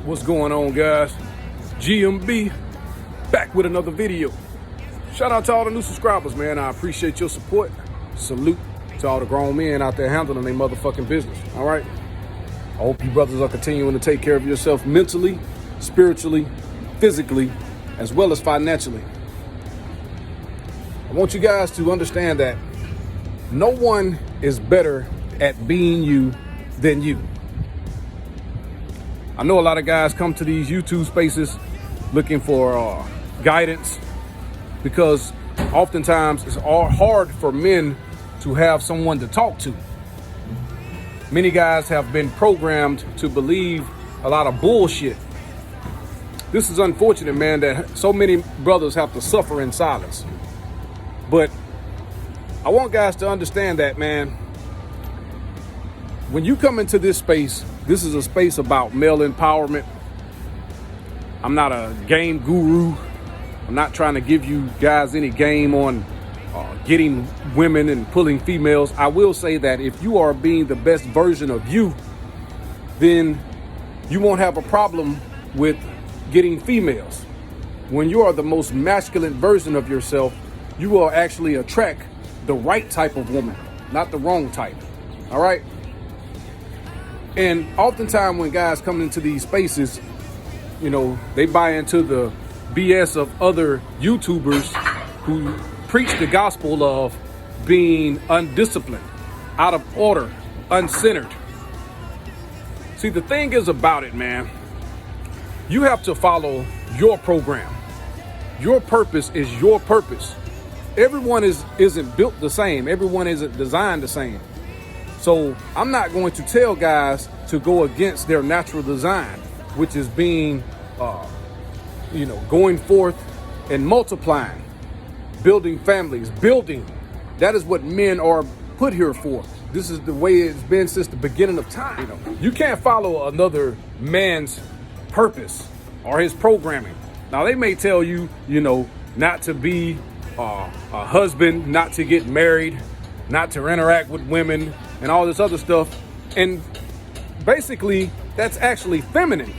What's going on, guys? GMB back with another video. Shout out to all the new subscribers, man. I appreciate your support. Salute to all the grown men out there handling their motherfucking business. All right. I hope you brothers are continuing to take care of yourself mentally, spiritually, physically, as well as financially. I want you guys to understand that no one is better at being you than you. I know a lot of guys come to these YouTube spaces looking for guidance because oftentimes it's hard for men to have someone to talk to. Many guys have been programmed to believe a lot of bullshit. This is unfortunate, man, that so many brothers have to suffer in silence. But I want guys to understand that, man, when you come into this space, this is a space about male empowerment. I'm not a game guru. I'm not trying to give you guys any game on getting women and pulling females. I will say that if you are being the best version of you, then you won't have a problem with getting females. When you are the most masculine version of yourself, you will actually attract the right type of woman, not the wrong type. All right? And oftentimes when guys come into these spaces, you know, they buy into the BS of other YouTubers who preach the gospel of being undisciplined, out of order, uncentered. See, the thing is about it, man, you have to follow your program. Your purpose is your purpose. Everyone isn't built the same. Everyone isn't designed the same. So I'm not going to tell guys to go against their natural design, which is being, going forth and multiplying, building families, building. That is what men are put here for. This is the way it's been since the beginning of time. You can't follow another man's purpose or his programming. Now, they may tell you, not to be a husband, not to get married, not to interact with women and all this other stuff. And basically, that's actually feminine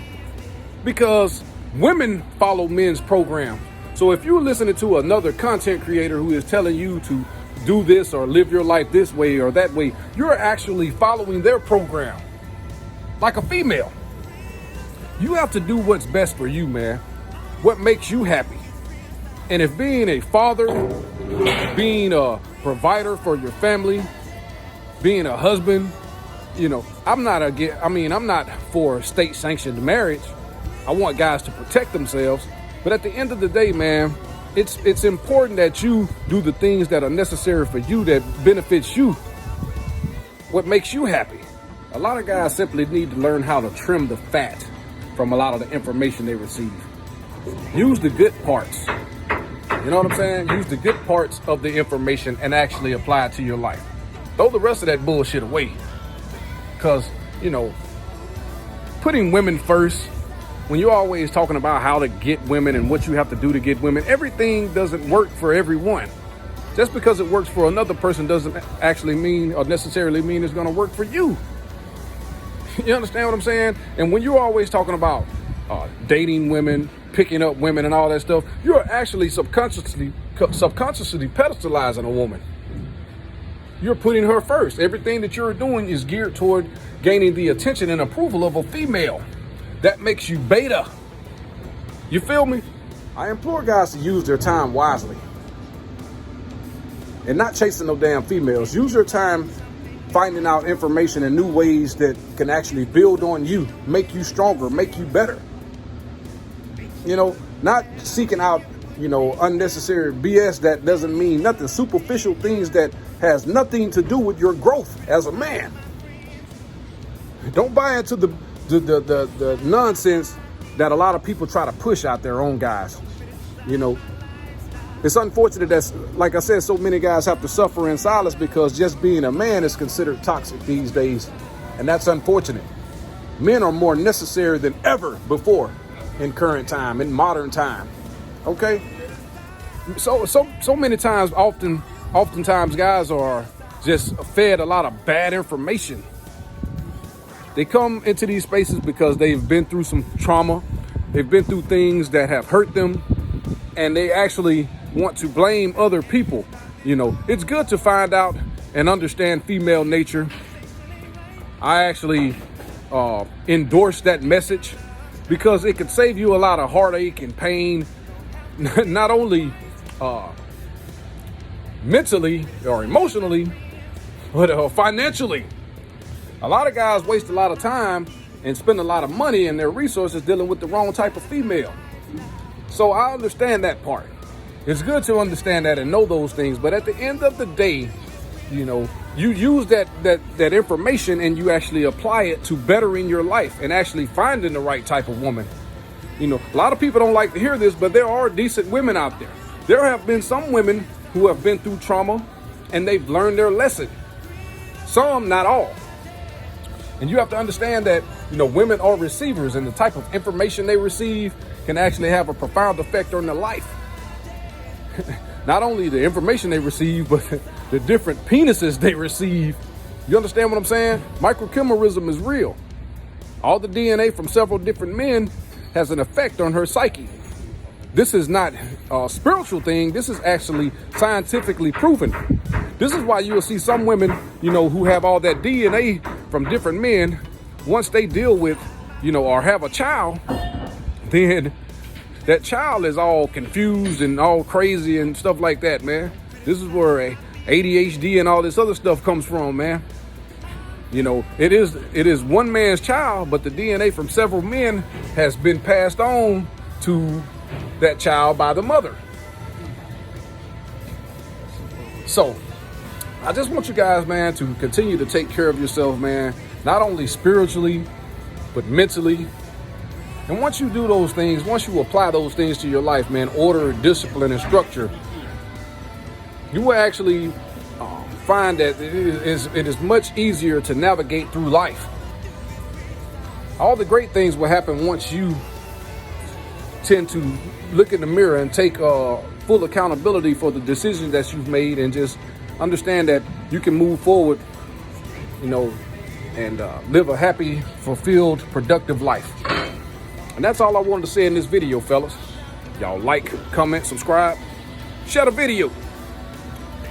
because women follow men's program. So if you're listening to another content creator who is telling you to do this or live your life this way or that way, you're actually following their program like a female. You have to do what's best for you, man. What makes you happy. And if being a father, being a provider for your family, being a husband, I'm not for state-sanctioned marriage. I want guys to protect themselves. But at the end of the day, man, it's important that you do the things that are necessary for you, that benefits you, what makes you happy. A lot of guys simply need to learn how to trim the fat from a lot of the information they receive. Use the good parts. You know what I'm saying? Use the good parts of the information and actually apply it to your life. Throw the rest of that bullshit away. Because, putting women first, when you're always talking about how to get women and what you have to do to get women, everything doesn't work for everyone. Just because it works for another person doesn't actually mean or necessarily mean it's going to work for you. You understand what I'm saying? And when you're always talking about dating women, picking up women and all that stuff, you're actually subconsciously pedestalizing a woman. You're putting her first. Everything that you're doing is geared toward gaining the attention and approval of a female. That makes you beta. You feel me? I implore guys to use their time wisely and not chasing no damn females. Use your time finding out information and new ways that can actually build on you, make you stronger, make you better. Not seeking out, unnecessary BS that doesn't mean nothing. Superficial things that has nothing to do with your growth as a man. Don't buy into the nonsense that a lot of people try to push out their own guys. It's unfortunate that, like I said, so many guys have to suffer in silence because just being a man is considered toxic these days. And that's unfortunate. Men are more necessary than ever before in current time, in modern time. Okay? So many times, oftentimes guys are just fed a lot of bad information. They come into these spaces because they've been through some trauma. They've been through things that have hurt them, and they actually want to blame other people. You know, it's good to find out and understand female nature. I actually endorse that message because it could save you a lot of heartache and pain, not only mentally or emotionally, but financially. A lot of guys waste a lot of time and spend a lot of money and their resources dealing with the wrong type of female. So I understand that part. It's good to understand that and know those things, but at the end of the day, you know, you use that information and you actually apply it to bettering your life and actually finding the right type of woman. You know, a lot of people don't like to hear this, but there are decent women out there. There have been some women who have been through trauma and they've learned their lesson. Some, not all. And you have to understand that, you know, women are receivers, and the type of information they receive can actually have a profound effect on their life. Not only the information they receive, but the different penises they receive. You understand what I'm saying? Microchimerism is real. All the DNA from several different men has an effect on her psyche. This is not a spiritual thing. This is actually scientifically proven. This is why you will see some women, you know, who have all that DNA from different men. Once they deal with, you know, or have a child, then that child is all confused and all crazy and stuff like that, man. This is where ADHD and all this other stuff comes from, man. You know, it is one man's child, but the DNA from several men has been passed on to that child by the mother. So I just want you guys, man, to continue to take care of yourself, man, not only spiritually, but mentally. And once you do those things, once you apply those things to your life, man, order, discipline, and structure, you will actually find that it is much easier to navigate through life. All the great things will happen once you tend to look in the mirror and take full accountability for the decisions that you've made, and just understand that you can move forward, you know, and live a happy, fulfilled, productive life. And that's all I wanted to say in this video, fellas. Y'all like, comment, subscribe, share the video.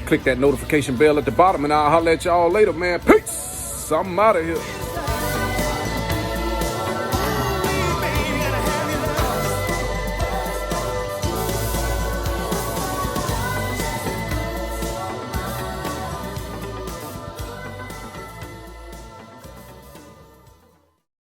Click that notification bell at the bottom, and I'll holler at y'all later, man. Peace. I'm out of here.